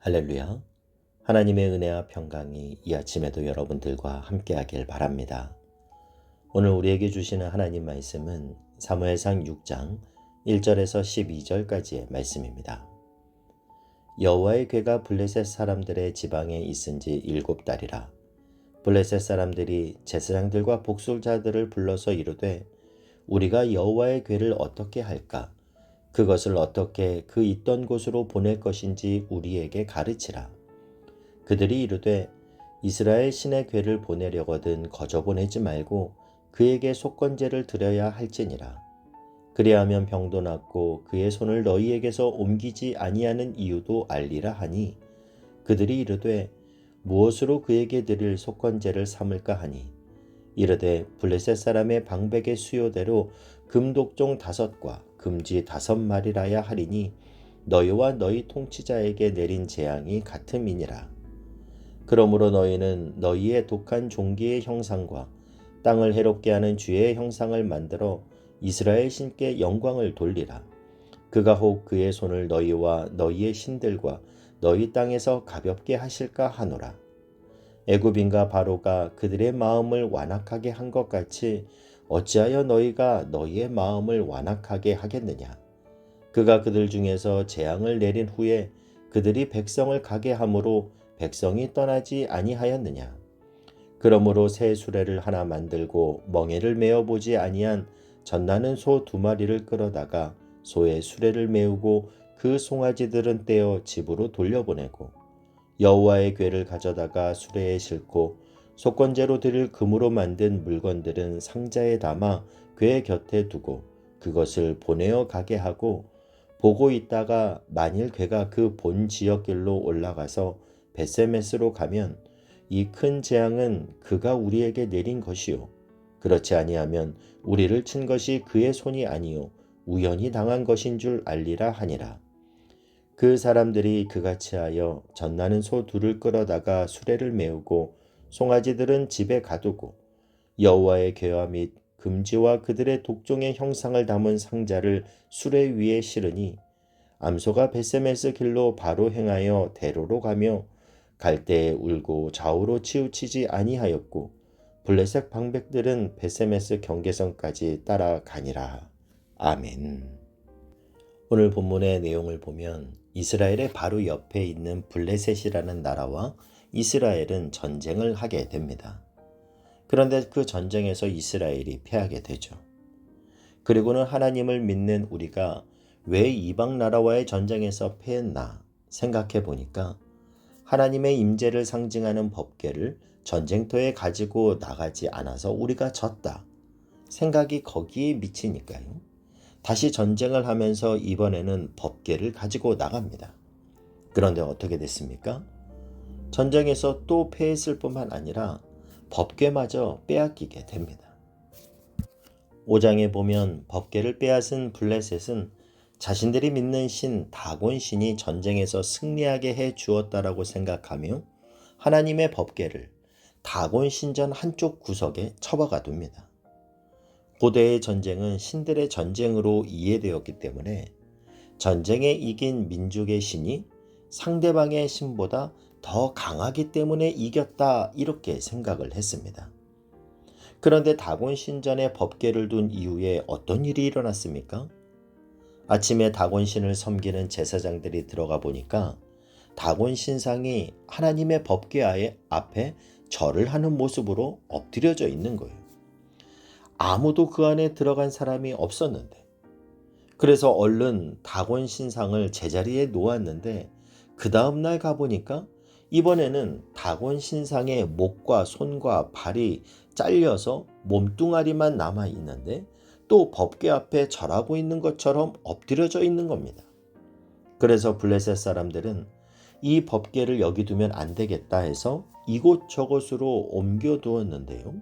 할렐루야. 하나님의 은혜와 평강이 이 아침에도 여러분들과 함께하길 바랍니다. 오늘 우리에게 주시는 하나님 말씀은 사무엘상 6장 1절에서 12절까지의 말씀입니다. 여호와의 궤가 블레셋 사람들의 지방에 있은 지 7달이라. 블레셋 사람들이 제사장들과 복술자들을 불러서 이르되 우리가 여호와의 궤를 어떻게 할까? 그것을 어떻게 그 있던 곳으로 보낼 것인지 우리에게 가르치라. 그들이 이르되 이스라엘 신의 궤를 보내려거든 거저 보내지 말고 그에게 속건제를 드려야 할지니라. 그리하면 병도 낫고 그의 손을 너희에게서 옮기지 아니하는 이유도 알리라 하니 그들이 이르되 무엇으로 그에게 드릴 속건제를 삼을까 하니 이르되 블레셋 사람의 방백의 수요대로 금독종 5과 금지 5마리라야 하리니 너희와 너희 통치자에게 내린 재앙이 같음이니라. 그러므로 너희는 너희의 독한 종기의 형상과 땅을 해롭게 하는 주의 형상을 만들어 이스라엘 신께 영광을 돌리라. 그가 혹 그의 손을 너희와 너희의 신들과 너희 땅에서 가볍게 하실까 하노라. 애굽인과 바로가 그들의 마음을 완악하게 한 것 같이 어찌하여 너희가 너희의 마음을 완악하게 하겠느냐. 그가 그들 중에서 재앙을 내린 후에 그들이 백성을 가게 함으로 백성이 떠나지 아니하였느냐. 그러므로 새 수레를 하나 만들고 멍에를 메어보지 아니한 젖나는 소 2마리를 끌어다가 소의 수레를 메우고 그 송아지들은 떼어 집으로 돌려보내고 여호와의 궤를 가져다가 수레에 싣고 속건제로 드릴 금으로 만든 물건들은 상자에 담아 궤 곁에 두고 그것을 보내어 가게 하고 보고 있다가 만일 궤가 그 본 지역길로 올라가서 벳세메스로 가면 이 큰 재앙은 그가 우리에게 내린 것이요 그렇지 아니하면 우리를 친 것이 그의 손이 아니요 우연히 당한 것인 줄 알리라 하니라. 그 사람들이 그같이 하여 젖나는 소 2를 끌어다가 수레를 메우고 송아지들은 집에 가두고 여호와의 궤와 및 금지와 그들의 독종의 형상을 담은 상자를 수레 위에 실으니 암소가 벳세메스 길로 바로 행하여 대로로 가며 갈대에 울고 좌우로 치우치지 아니하였고 블레셋 방백들은 벳세메스 경계선까지 따라가니라. 아멘. 오늘 본문의 내용을 보면 이스라엘의 바로 옆에 있는 블레셋이라는 나라와 이스라엘은 전쟁을 하게 됩니다. 그런데 그 전쟁에서 이스라엘이 패하게 되죠. 그리고는 하나님을 믿는 우리가 왜 이방 나라와의 전쟁에서 패했나 생각해 보니까 하나님의 임재를 상징하는 법궤를 전쟁터에 가지고 나가지 않아서 우리가 졌다 생각이 거기에 미치니까요. 다시 전쟁을 하면서 이번에는 법궤를 가지고 나갑니다. 그런데 어떻게 됐습니까? 전쟁에서 또 패했을 뿐만 아니라 법궤마저 빼앗기게 됩니다. 5장에 보면 법궤를 빼앗은 블레셋은 자신들이 믿는 신 다곤 신이 전쟁에서 승리하게 해 주었다라고 생각하며 하나님의 법궤를 다곤 신전 한쪽 구석에 처박아 둡니다. 고대의 전쟁은 신들의 전쟁으로 이해되었기 때문에 전쟁에 이긴 민족의 신이 상대방의 신보다 더 강하기 때문에 이겼다 이렇게 생각을 했습니다. 그런데 다곤 신전에 법궤를 둔 이후에 어떤 일이 일어났습니까? 아침에 다곤 신을 섬기는 제사장들이 들어가 보니까 다곤 신상이 하나님의 법궤 앞에 절을 하는 모습으로 엎드려져 있는 거예요. 아무도 그 안에 들어간 사람이 없었는데 그래서 얼른 다곤 신상을 제자리에 놓았는데 그 다음날 가보니까 이번에는 다곤 신상의 목과 손과 발이 잘려서 몸뚱아리만 남아있는데 또 법궤 앞에 절하고 있는 것처럼 엎드려져 있는 겁니다. 그래서 블레셋 사람들은 이 법궤를 여기 두면 안 되겠다 해서 이곳저곳으로 옮겨 두었는데요.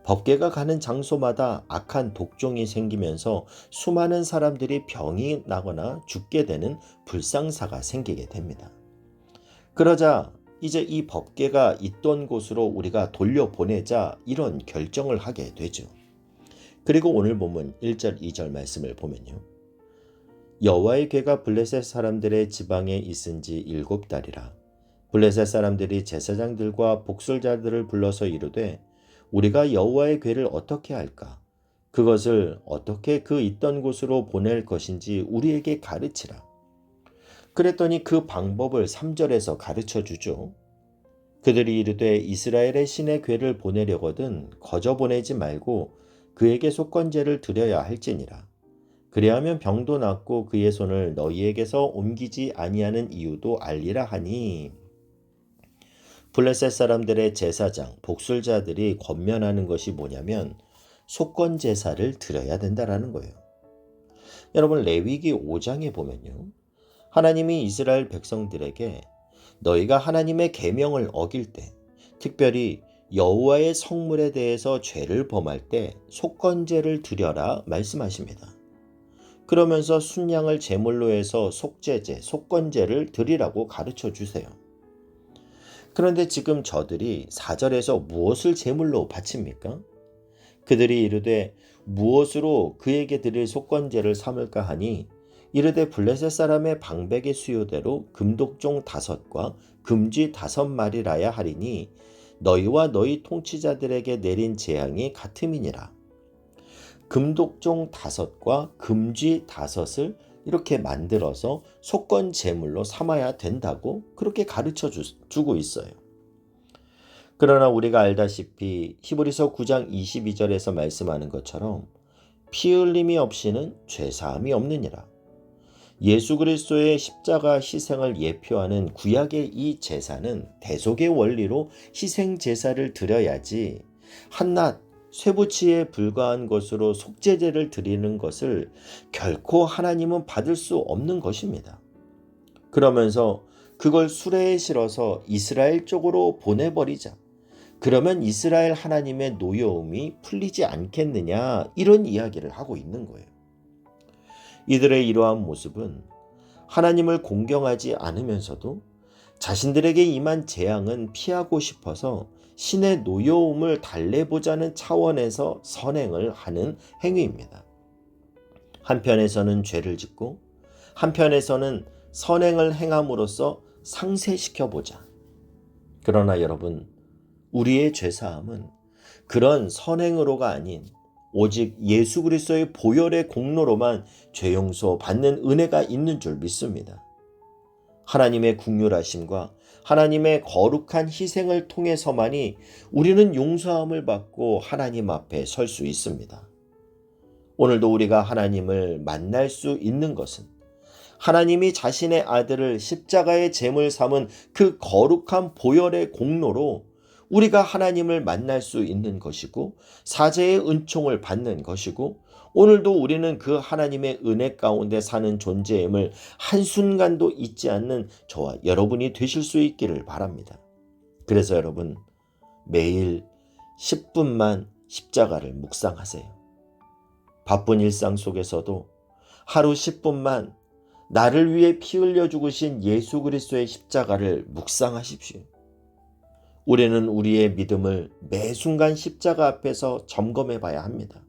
법궤가 가는 장소마다 악한 독종이 생기면서 수많은 사람들이 병이 나거나 죽게 되는 불상사가 생기게 됩니다. 그러자 이제 이 법궤가 있던 곳으로 우리가 돌려보내자 이런 결정을 하게 되죠. 그리고 오늘 본문 1절 2절 말씀을 보면요. 여호와의 궤가 블레셋 사람들의 지방에 있은 지 7달이라. 블레셋 사람들이 제사장들과 복술자들을 불러서 이르되 우리가 여호와의 궤를 어떻게 할까? 그것을 어떻게 그 있던 곳으로 보낼 것인지 우리에게 가르치라. 그랬더니 그 방법을 3절에서 가르쳐 주죠. 그들이 이르되 이스라엘의 신의 궤를 보내려거든 거저 보내지 말고 그에게 속건제를 드려야 할지니라. 그리하면 병도 낫고 그의 손을 너희에게서 옮기지 아니하는 이유도 알리라 하니, 블레셋 사람들의 제사장, 복술자들이 권면하는 것이 뭐냐면 속건 제사를 드려야 된다라는 거예요. 여러분, 레위기 5장에 보면요, 하나님이 이스라엘 백성들에게 너희가 하나님의 계명을 어길 때, 특별히 여호와의 성물에 대해서 죄를 범할 때 속건제를 드려라 말씀하십니다. 그러면서 순양을 제물로 해서 속죄제, 속건제를 드리라고 가르쳐 주세요. 그런데 지금 저들이 4절에서 무엇을 제물로 바칩니까? 그들이 이르되 무엇으로 그에게 드릴 속건제를 삼을까 하니, 이르되 블레셋 사람의 방백의 수요대로 금독종 5과 금쥐 5마리라야 하리니 너희와 너희 통치자들에게 내린 재앙이 같음이니라. 금독종 5과 금쥐 5을 이렇게 만들어서 속건 제물로 삼아야 된다고 그렇게 가르쳐 주고 있어요. 그러나 우리가 알다시피 히브리서 9장 22절에서 말씀하는 것처럼 피 흘림이 없이는 죄사함이 없느니라. 예수 그리스도의 십자가 희생을 예표하는 구약의 이 제사는 대속의 원리로 희생 제사를 드려야지 한낱 쇠붙이에 불과한 것으로 속죄제를 드리는 것을 결코 하나님은 받을 수 없는 것입니다. 그러면서 그걸 수레에 실어서 이스라엘 쪽으로 보내버리자. 그러면 이스라엘 하나님의 노여움이 풀리지 않겠느냐, 이런 이야기를 하고 있는 거예요. 이들의 이러한 모습은 하나님을 공경하지 않으면서도 자신들에게 임한 재앙은 피하고 싶어서 신의 노여움을 달래보자는 차원에서 선행을 하는 행위입니다. 한편에서는 죄를 짓고 한편에서는 선행을 행함으로써 상쇄시켜보자. 그러나 여러분, 우리의 죄사함은 그런 선행으로가 아닌 오직 예수 그리스도의 보혈의 공로로만 죄 용서 받는 은혜가 있는 줄 믿습니다. 하나님의 긍휼하심과 하나님의 거룩한 희생을 통해서만이 우리는 용서함을 받고 하나님 앞에 설 수 있습니다. 오늘도 우리가 하나님을 만날 수 있는 것은 하나님이 자신의 아들을 십자가의 제물 삼은 그 거룩한 보혈의 공로로 우리가 하나님을 만날 수 있는 것이고 사죄의 은총을 받는 것이고, 오늘도 우리는 그 하나님의 은혜 가운데 사는 존재임을 한순간도 잊지 않는 저와 여러분이 되실 수 있기를 바랍니다. 그래서 여러분, 매일 10분만 십자가를 묵상하세요. 바쁜 일상 속에서도 하루 10분만 나를 위해 피 흘려 죽으신 예수 그리스도의 십자가를 묵상하십시오. 우리는 우리의 믿음을 매 순간 십자가 앞에서 점검해 봐야 합니다.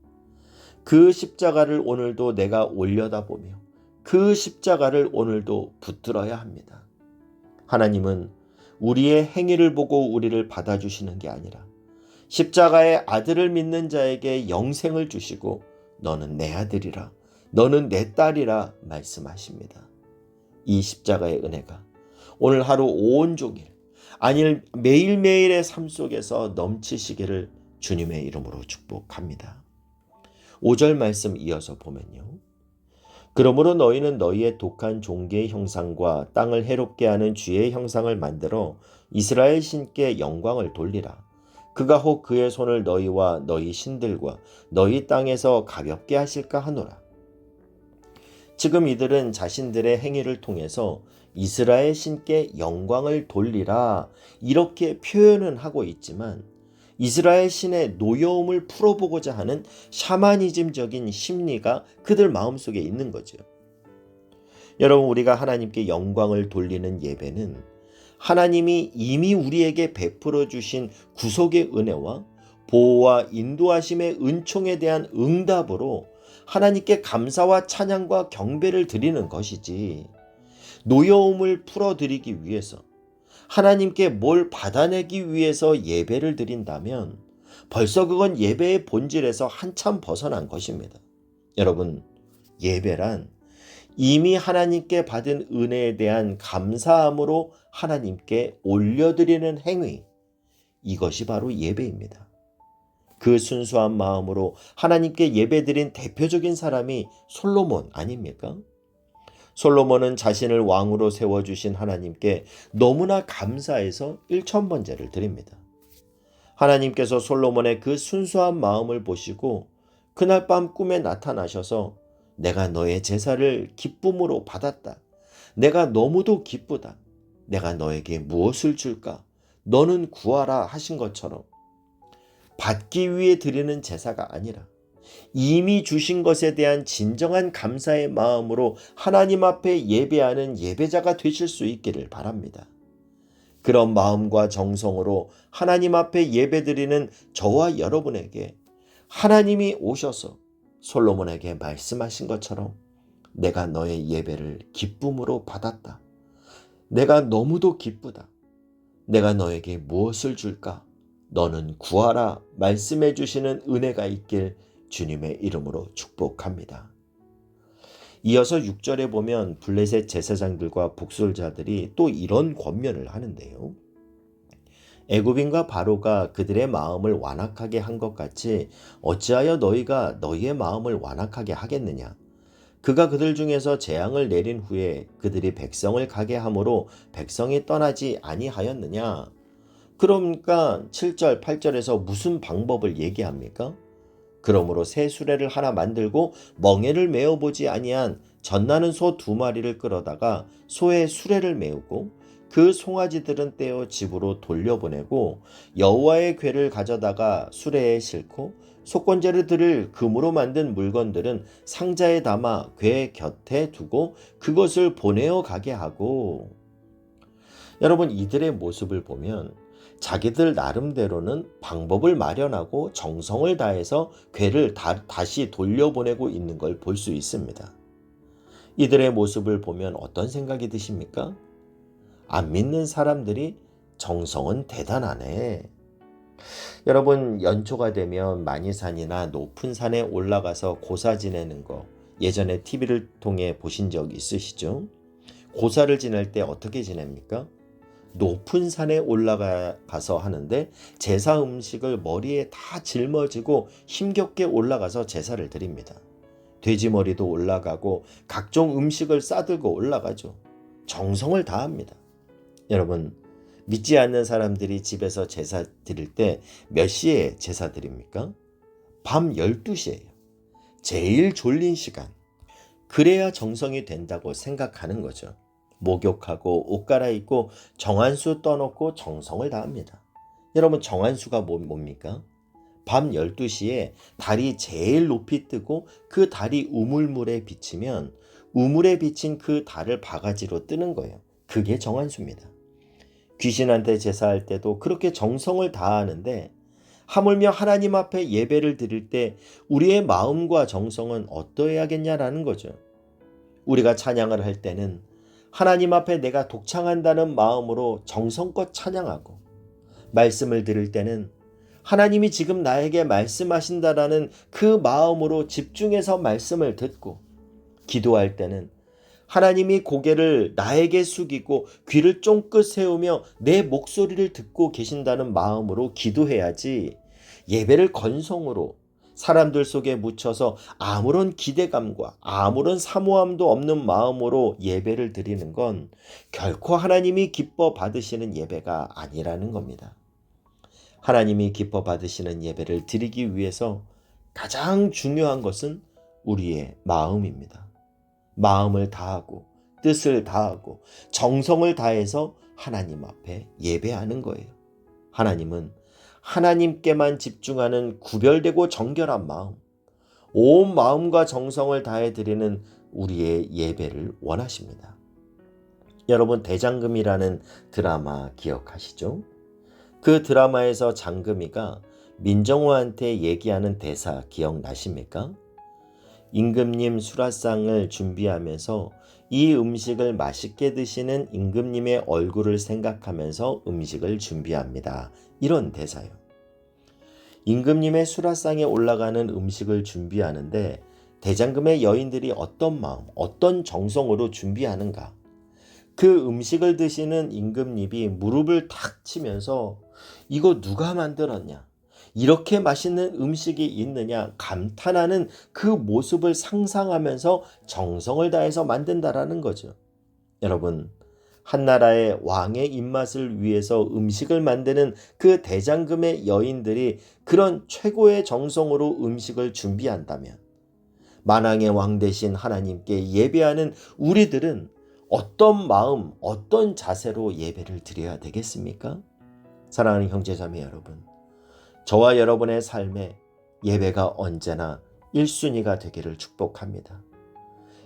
그 십자가를 오늘도 내가 올려다보며 그 십자가를 오늘도 붙들어야 합니다. 하나님은 우리의 행위를 보고 우리를 받아주시는 게 아니라 십자가의 아들을 믿는 자에게 영생을 주시고 너는 내 아들이라, 너는 내 딸이라 말씀하십니다. 이 십자가의 은혜가 오늘 하루 온종일, 아니 매일매일의 삶 속에서 넘치시기를 주님의 이름으로 축복합니다. 5절 말씀 이어서 보면요, 그러므로 너희는 너희의 독한 종기의 형상과 땅을 해롭게 하는 쥐의 형상을 만들어 이스라엘 신께 영광을 돌리라. 그가 혹 그의 손을 너희와 너희 신들과 너희 땅에서 가볍게 하실까 하노라. 지금 이들은 자신들의 행위를 통해서 이스라엘 신께 영광을 돌리라 이렇게 표현은 하고 있지만, 이스라엘 신의 노여움을 풀어보고자 하는 샤머니즘적인 심리가 그들 마음속에 있는 거죠. 여러분, 우리가 하나님께 영광을 돌리는 예배는 하나님이 이미 우리에게 베풀어 주신 구속의 은혜와 보호와 인도하심의 은총에 대한 응답으로 하나님께 감사와 찬양과 경배를 드리는 것이지, 노여움을 풀어드리기 위해서, 하나님께 뭘 받아내기 위해서 예배를 드린다면 벌써 그건 예배의 본질에서 한참 벗어난 것입니다. 여러분, 예배란 이미 하나님께 받은 은혜에 대한 감사함으로 하나님께 올려드리는 행위, 이것이 바로 예배입니다. 그 순수한 마음으로 하나님께 예배드린 대표적인 사람이 솔로몬 아닙니까? 솔로몬은 자신을 왕으로 세워주신 하나님께 너무나 감사해서 1,000번제를 드립니다. 하나님께서 솔로몬의 그 순수한 마음을 보시고 그날 밤 꿈에 나타나셔서 내가 너의 제사를 기쁨으로 받았다. 내가 너무도 기쁘다. 내가 너에게 무엇을 줄까? 너는 구하라 하신 것처럼 받기 위해 드리는 제사가 아니라 이미 주신 것에 대한 진정한 감사의 마음으로 하나님 앞에 예배하는 예배자가 되실 수 있기를 바랍니다. 그런 마음과 정성으로 하나님 앞에 예배드리는 저와 여러분에게 하나님이 오셔서 솔로몬에게 말씀하신 것처럼 내가 너의 예배를 기쁨으로 받았다. 내가 너무도 기쁘다. 내가 너에게 무엇을 줄까? 너는 구하라 말씀해 주시는 은혜가 있길 주님의 이름으로 축복합니다. 이어서 6절에 보면 블레셋 제사장들과 북솔자들이 또 이런 권면을 하는데요. 애굽인과 바로가 그들의 마음을 완악하게 한 것 같이 어찌하여 너희가 너희의 마음을 완악하게 하겠느냐? 그가 그들 중에서 재앙을 내린 후에 그들이 백성을 가게 함으로 백성이 떠나지 아니하였느냐? 그러니까 7절, 8절에서 무슨 방법을 얘기합니까? 그러므로 새 수레를 하나 만들고 멍에를 메어보지 아니한 젖나는 소 2마리를 끌어다가 소의 수레를 메우고 그 송아지들은 떼어 집으로 돌려보내고 여호와의 궤를 가져다가 수레에 싣고 속건제를 드릴 금으로 만든 물건들은 상자에 담아 궤 곁에 두고 그것을 보내어 가게 하고. 여러분, 이들의 모습을 보면 자기들 나름대로는 방법을 마련하고 정성을 다해서 궤를 다시 돌려보내고 있는 걸 볼 수 있습니다. 이들의 모습을 보면 어떤 생각이 드십니까? 안 믿는 사람들이 정성은 대단하네. 여러분, 연초가 되면 만이산이나 높은 산에 올라가서 고사 지내는 거 예전에 TV를 통해 보신 적 있으시죠? 고사를 지낼 때 어떻게 지냅니까? 높은 산에 올라가서 하는데 제사 음식을 머리에 다 짊어지고 힘겹게 올라가서 제사를 드립니다. 돼지머리도 올라가고 각종 음식을 싸들고 올라가죠. 정성을 다합니다. 여러분, 믿지 않는 사람들이 집에서 제사 드릴 때 몇 시에 제사 드립니까? 밤 12시예요. 제일 졸린 시간. 그래야 정성이 된다고 생각하는 거죠. 목욕하고 옷 갈아입고 정한수 떠놓고 정성을 다합니다. 여러분, 정한수가 뭡니까? 밤 12시에 달이 제일 높이 뜨고 그 달이 우물물에 비치면 우물에 비친 그 달을 바가지로 뜨는 거예요. 그게 정한수입니다. 귀신한테 제사할 때도 그렇게 정성을 다하는데 하물며 하나님 앞에 예배를 드릴 때 우리의 마음과 정성은 어떠해야겠냐라는 거죠. 우리가 찬양을 할 때는 하나님 앞에 내가 독창한다는 마음으로 정성껏 찬양하고, 말씀을 들을 때는 하나님이 지금 나에게 말씀하신다라는 그 마음으로 집중해서 말씀을 듣고, 기도할 때는 하나님이 고개를 나에게 숙이고 귀를 쫑긋 세우며 내 목소리를 듣고 계신다는 마음으로 기도해야지, 예배를 건성으로 사람들 속에 묻혀서 아무런 기대감과 아무런 사모함도 없는 마음으로 예배를 드리는 건 결코 하나님이 기뻐 받으시는 예배가 아니라는 겁니다. 하나님이 기뻐 받으시는 예배를 드리기 위해서 가장 중요한 것은 우리의 마음입니다. 마음을 다하고 뜻을 다하고 정성을 다해서 하나님 앞에 예배하는 거예요. 하나님은 하나님께만 집중하는 구별되고 정결한 마음, 온 마음과 정성을 다해 드리는 우리의 예배를 원하십니다. 여러분, 대장금이라는 드라마 기억하시죠? 그 드라마에서 장금이가 민정호한테 얘기하는 대사 기억나십니까? 임금님 수라상을 준비하면서 이 음식을 맛있게 드시는 임금님의 얼굴을 생각하면서 음식을 준비합니다. 이런 대사요. 임금님의 수라상에 올라가는 음식을 준비하는데 대장금의 여인들이 어떤 마음, 어떤 정성으로 준비하는가? 그 음식을 드시는 임금님이 무릎을 탁 치면서 이거 누가 만들었냐? 이렇게 맛있는 음식이 있느냐? 감탄하는 그 모습을 상상하면서 정성을 다해서 만든다라는 거죠. 여러분, 한 나라의 왕의 입맛을 위해서 음식을 만드는 그 대장금의 여인들이 그런 최고의 정성으로 음식을 준비한다면 만왕의 왕 대신 하나님께 예배하는 우리들은 어떤 마음, 어떤 자세로 예배를 드려야 되겠습니까? 사랑하는 형제자매 여러분, 저와 여러분의 삶에 예배가 언제나 1순위가 되기를 축복합니다.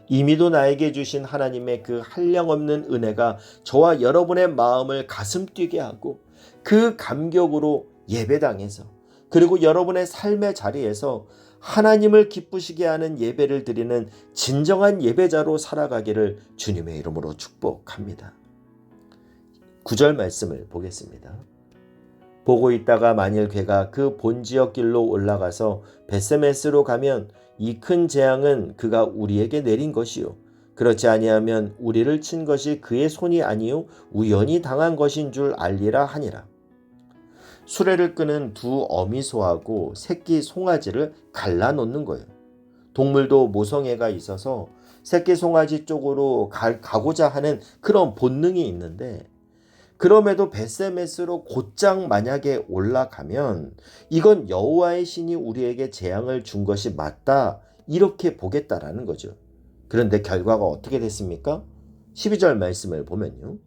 이미도 나에게 주신 하나님의 그 한량없는 은혜가 저와 여러분의 마음을 가슴 뛰게 하고 그 감격으로 예배당에서 그리고 여러분의 삶의 자리에서 하나님을 기쁘시게 하는 예배를 드리는 진정한 예배자로 살아가기를 주님의 이름으로 축복합니다. 9절 말씀을 보겠습니다. 보고 있다가 만일 괴가 그 본지역 길로 올라가서 벳세메스로 가면 이 큰 재앙은 그가 우리에게 내린 것이요 그렇지 아니하면 우리를 친 것이 그의 손이 아니요 우연히 당한 것인 줄 알리라 하니라. 수레를 끄는 두 어미소하고 새끼 송아지를 갈라놓는 거예요. 동물도 모성애가 있어서 새끼 송아지 쪽으로 가고자 하는 그런 본능이 있는데 그럼에도 벳세메스로 곧장 만약에 올라가면 이건 여호와의 신이 우리에게 재앙을 준 것이 맞다 이렇게 보겠다라는 거죠. 그런데 결과가 어떻게 됐습니까? 12절 말씀을 보면요.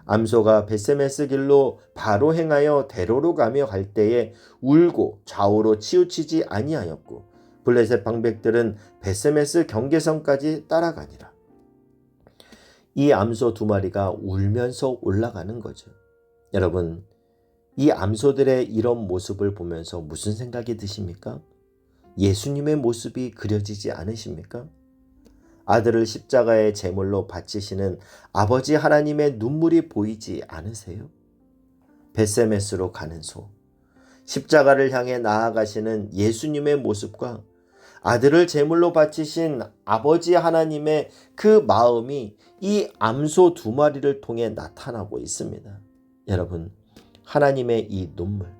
암소가 벳세메스 길로 바로 행하여 대로로 가며 갈 때에 울고 좌우로 치우치지 아니하였고 블레셋 방백들은 벳세메스 경계선까지 따라가니라. 이 암소 두 마리가 울면서 올라가는 거죠. 여러분, 이 암소들의 이런 모습을 보면서 무슨 생각이 드십니까? 예수님의 모습이 그려지지 않으십니까? 아들을 십자가의 제물로 바치시는 아버지 하나님의 눈물이 보이지 않으세요? 벳세메스로 가는 소, 십자가를 향해 나아가시는 예수님의 모습과 아들을 제물로 바치신 아버지 하나님의 그 마음이 이 암소 두 마리를 통해 나타나고 있습니다. 여러분, 하나님의 이 눈물,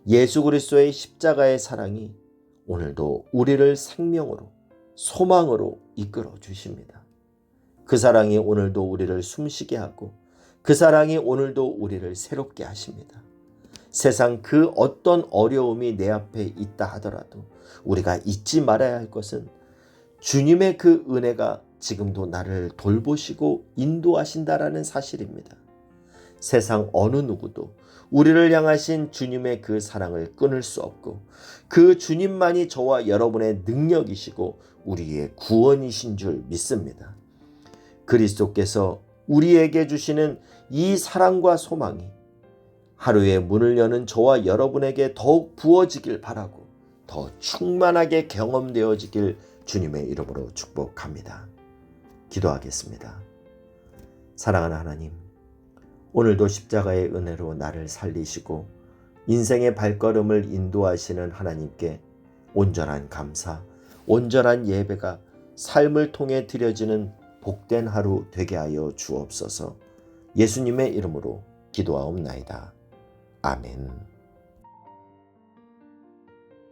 예수 그리스도의 십자가의 사랑이 오늘도 우리를 생명으로, 소망으로 이끌어 주십니다. 그 사랑이 오늘도 우리를 숨쉬게 하고 그 사랑이 오늘도 우리를 새롭게 하십니다. 세상 그 어떤 어려움이 내 앞에 있다 하더라도 우리가 잊지 말아야 할 것은 주님의 그 은혜가 지금도 나를 돌보시고 인도하신다라는 사실입니다. 세상 어느 누구도 우리를 향하신 주님의 그 사랑을 끊을 수 없고 그 주님만이 저와 여러분의 능력이시고 우리의 구원이신 줄 믿습니다. 그리스도께서 우리에게 주시는 이 사랑과 소망이 하루에 문을 여는 저와 여러분에게 더욱 부어지길 바라고 더 충만하게 경험되어지길 주님의 이름으로 축복합니다. 기도하겠습니다. 사랑하는 하나님, 오늘도 십자가의 은혜로 나를 살리시고 인생의 발걸음을 인도하시는 하나님께 온전한 감사, 온전한 예배가 삶을 통해 드려지는 복된 하루 되게 하여 주옵소서. 예수님의 이름으로 기도하옵나이다. 아멘.